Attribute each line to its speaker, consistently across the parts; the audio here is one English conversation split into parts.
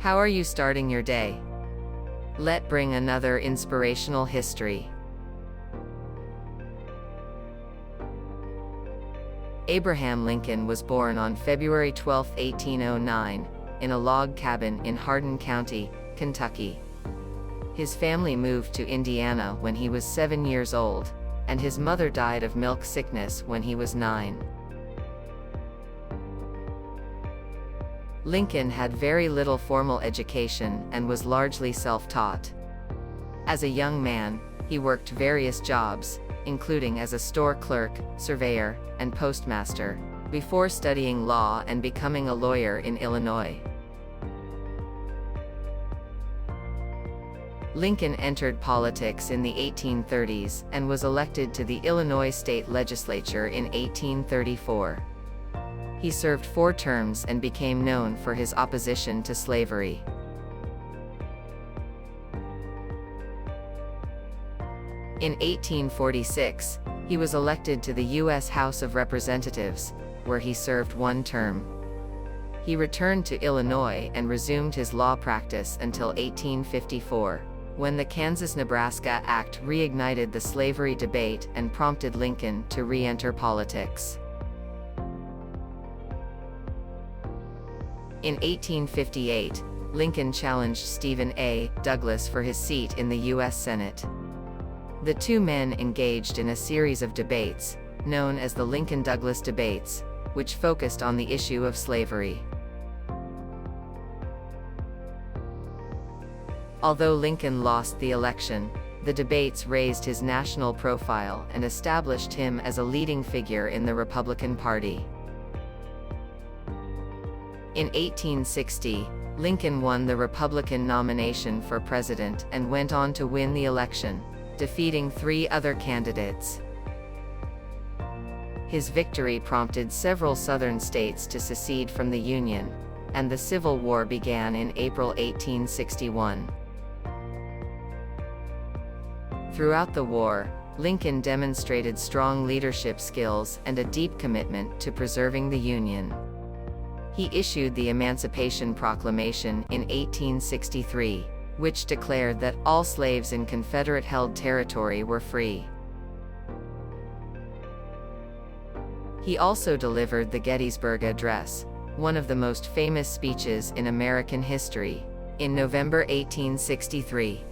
Speaker 1: How are you starting your day? Let's bring another inspirational history. Abraham Lincoln was born on February 12, 1809, in a log cabin in Hardin County, Kentucky. His family moved to Indiana when he was 7 years old, and his mother died of milk sickness when he was 9. Lincoln had very little formal education and was largely self-taught. As a young man, he worked various jobs, including as a store clerk, surveyor, and postmaster, before studying law and becoming a lawyer in Illinois. Lincoln entered politics in the 1830s and was elected to the Illinois State Legislature in 1834. He served 4 terms and became known for his opposition to slavery. In 1846, he was elected to the U.S. House of Representatives, where he served 1 term. He returned to Illinois and resumed his law practice until 1854, when the Kansas-Nebraska Act reignited the slavery debate and prompted Lincoln to re-enter politics. In 1858, Lincoln challenged Stephen A. Douglas for his seat in the U.S. Senate. The 2 men engaged in a series of debates, known as the Lincoln-Douglas debates, which focused on the issue of slavery. Although Lincoln lost the election, the debates raised his national profile and established him as a leading figure in the Republican Party. In 1860, Lincoln won the Republican nomination for president and went on to win the election, defeating 3 other candidates. His victory prompted several Southern states to secede from the Union, and the Civil War began in April 1861. Throughout the war, Lincoln demonstrated strong leadership skills and a deep commitment to preserving the Union. He issued the Emancipation Proclamation in 1863, which declared that all slaves in Confederate-held territory were free. He also delivered the Gettysburg Address, one of the most famous speeches in American history, in November 1863.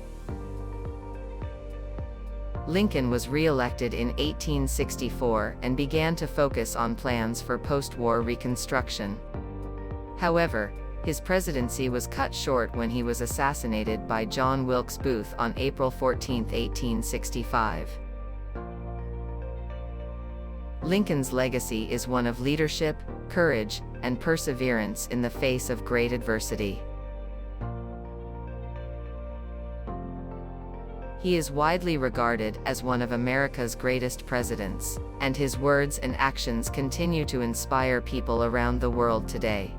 Speaker 1: Lincoln was re-elected in 1864 and began to focus on plans for post-war reconstruction. However, his presidency was cut short when he was assassinated by John Wilkes Booth on April 14, 1865. Lincoln's legacy is one of leadership, courage, and perseverance in the face of great adversity. He is widely regarded as one of America's greatest presidents, and his words and actions continue to inspire people around the world today.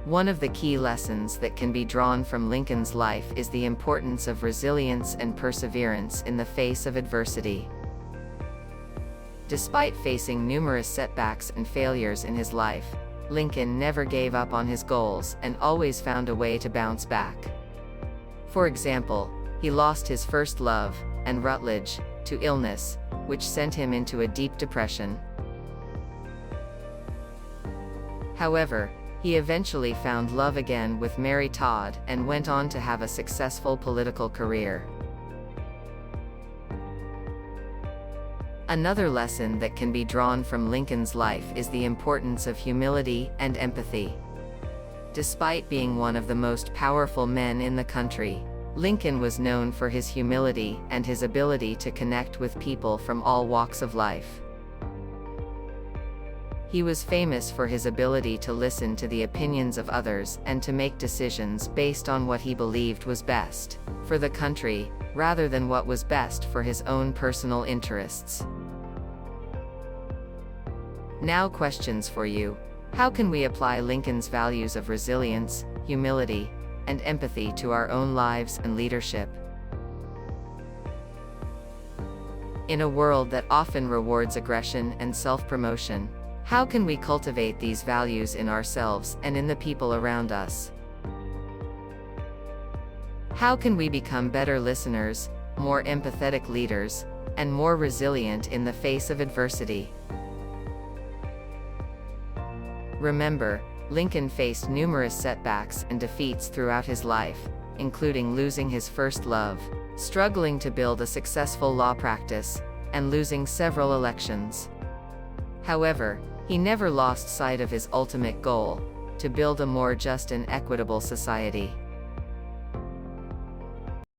Speaker 1: One of the key lessons that can be drawn from Lincoln's life is the importance of resilience and perseverance in the face of adversity. Despite facing numerous setbacks and failures in his life, Lincoln never gave up on his goals and always found a way to bounce back. For example, he lost his first love, Anne Rutledge, to illness, which sent him into a deep depression. However, he eventually found love again with Mary Todd and went on to have a successful political career. Another lesson that can be drawn from Lincoln's life is the importance of humility and empathy. Despite being one of the most powerful men in the country, Lincoln was known for his humility and his ability to connect with people from all walks of life. He was famous for his ability to listen to the opinions of others and to make decisions based on what he believed was best for the country, rather than what was best for his own personal interests. Now, questions for you. How can we apply Lincoln's values of resilience, humility, and empathy to our own lives and leadership? In a world that often rewards aggression and self-promotion, How can we cultivate these values in ourselves and in the people around us? How can we become better listeners, more empathetic leaders, and more resilient in the face of adversity? Remember, Lincoln faced numerous setbacks and defeats throughout his life, including losing his first love, struggling to build a successful law practice, and losing several elections. However, he never lost sight of his ultimate goal: to build a more just and equitable society.